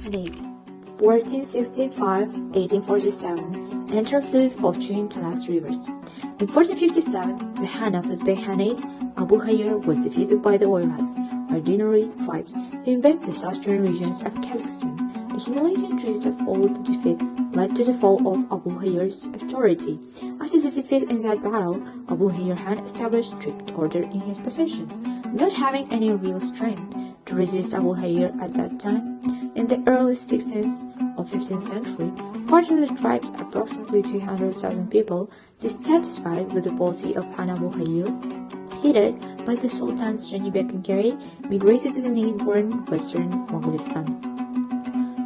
Khanate, 1465–1847, interflow of two Talas rivers. In 1457, the Khan of Uzbek Khanate, Abu Hayr, was defeated by the Oirats, ordinary tribes who invaded the southern regions of Kazakhstan. The humiliating truth that followed the defeat led to the fall of Abu Hayr's authority. After the defeat in that battle, Abu Hayr had established strict order in his possessions, not having any real strength to resist Abu Hayr at that time. In the early 16th or 15th century, part of the tribes, approximately 200,000 people, dissatisfied with the policy of Khan Abu Hayr, headed by the Sultans Janibek and Kari, migrated to the neighboring western Mongolistan.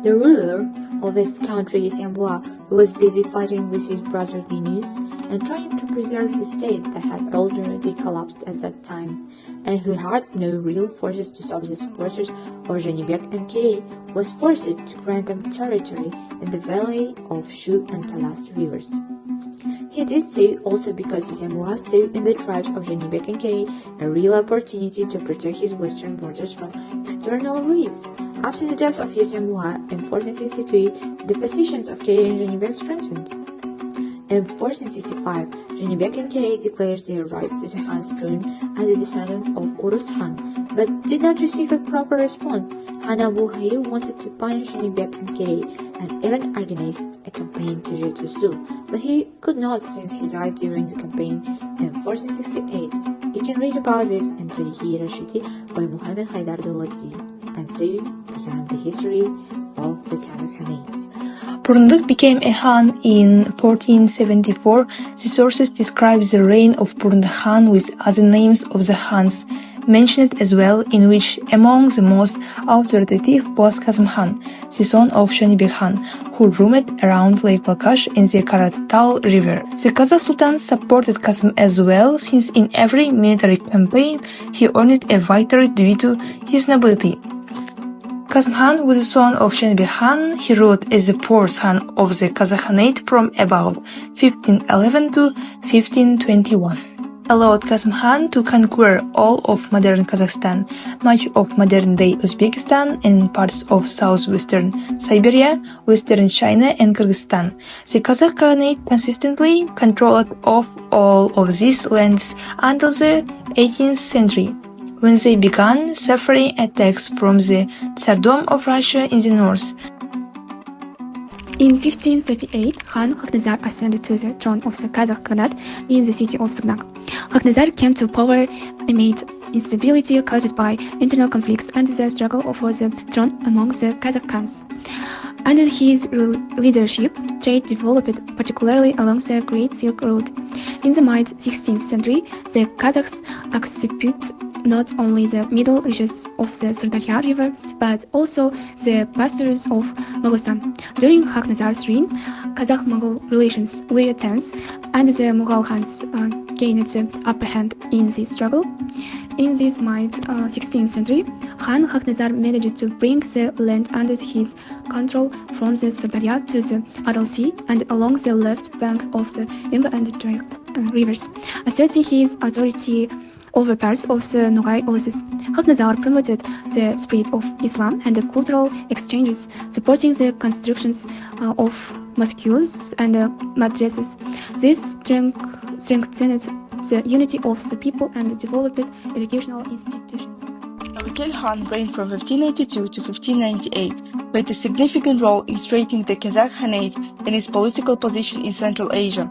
The ruler of this country is Yambua, who was busy fighting with his brother Binus and trying to preserve the state that had already collapsed at that time, and who had no real forces to stop the supporters of Janibek and Kiri, was forced to grant them territory in the valley of Shu and Talas rivers. He did so also because Yambua saw in the tribes of Janibek and Kiri a real opportunity to protect his western borders from external raids. After the death of Yambua in 1462, the positions of Kiri and Janibek strengthened. In 1465, Janibek and Kiri declared their rights to the Khan's throne as the descendants of Urus Khan, but did not receive a proper response. Khan Abu Hayr wanted to punish Janibek and Kiri and even organized a campaign to Jetusu, but he could not since he died during the campaign in 1468. You can read about this in Tarihi Rashidi by Muhammad Haidar Dulati, and so began the history of the Kazakh Khanate. Burunduk became a Khan in 1474. The sources describe the reign of Burunduk Khan with other names of the Khans mentioned as well, in which among the most authoritative was Kasim Khan, the son of Janibek Khan, who roamed around Lake Balkhash in the Karatal River. The Kazakh Sultan supported Kasim as well, since in every military campaign he earned a victory due to his nobility. Kasim Khan was the son of Janibek Khan. He ruled as the fourth Khan of the Kazakh Khanate from about 1511 to 1521. Allowed Kasim Khan to conquer all of modern Kazakhstan, much of modern-day Uzbekistan, and parts of southwestern Siberia, western China, and Kyrgyzstan. The Kazakh Khanate consistently controlled all of these lands until the 18th century, when they began suffering attacks from the Tsardom of Russia in the north. In 1538, Khan Khak-Nazar ascended to the throne of the Kazakh Khanate in the city of Sognak. Khak-Nazar came to power amid instability caused by internal conflicts and the struggle for the throne among the Kazakh Khans. Under his leadership, trade developed, particularly along the Great Silk Road. In the mid-16th century, the Kazakhs occupied not only the middle reaches of the Sirdarya River, but also the pastures of Mogolistan. During Khak-Nazar's reign, Kazakh-Mongol relations were tense, and the Mughal Khans gained the upper hand in this struggle. In this mid-16th century, Khan Khak-Nazar managed to bring the land under his control from the Sirdarya to the Aral Sea and along the left bank of the Imba and Tauekel rivers, asserting his authority over parts of the Nogai Oasis. Khak-Nazar promoted the spread of Islam and the cultural exchanges, supporting the constructions of mosques and madrasas. This strengthened the unity of the people and developed educational institutions. Tauekel Khan reigned from 1592 to 1598, played a significant role in strengthening the Kazakh Khanate and its political position in Central Asia.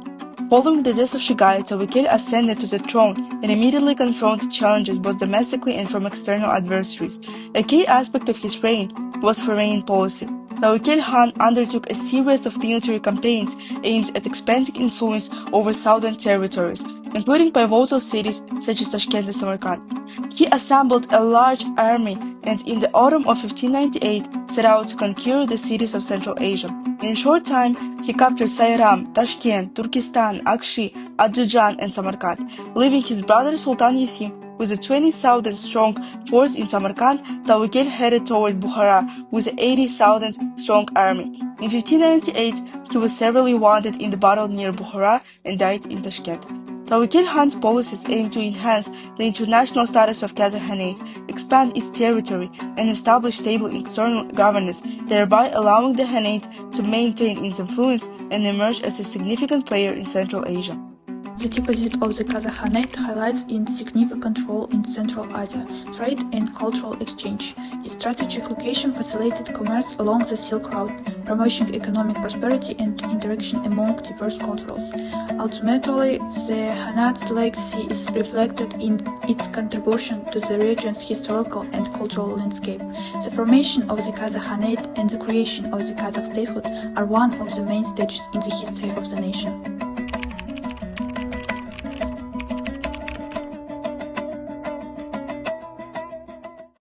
Following the death of Shigai, Tauekel ascended to the throne and immediately confronted challenges both domestically and from external adversaries. A key aspect of his reign was foreign policy. Tauekel Khan undertook a series of military campaigns aimed at expanding influence over southern territories, including pivotal cities such as Tashkent and Samarkand. He assembled a large army and in the autumn of 1598 set out to conquer the cities of Central Asia. In a short time, he captured Sayram, Tashkent, Turkestan, Akshi, Adjujan, and Samarkand, leaving his brother Sultan Yasim with a 20,000 strong force in Samarkand. Tauekel headed toward Bukhara with an 80,000 strong army. In 1598, he was severely wounded in the battle near Bukhara and died in Tashkent. Tauekel Khan's policies aim to enhance the international status of Kazakh Khanate, expand its territory, and establish stable external governance, thereby allowing the Khanate to maintain its influence and emerge as a significant player in Central Asia. The deposit of the Kazakh Khanate highlights its significant role in Central Asia, trade and cultural exchange. Its strategic location facilitated commerce along the Silk Route, promoting economic prosperity and interaction among diverse cultures. Ultimately, the Khanate's legacy is reflected in its contribution to the region's historical and cultural landscape. The formation of the Kazakh Khanate and the creation of the Kazakh statehood are one of the main stages in the history of the nation.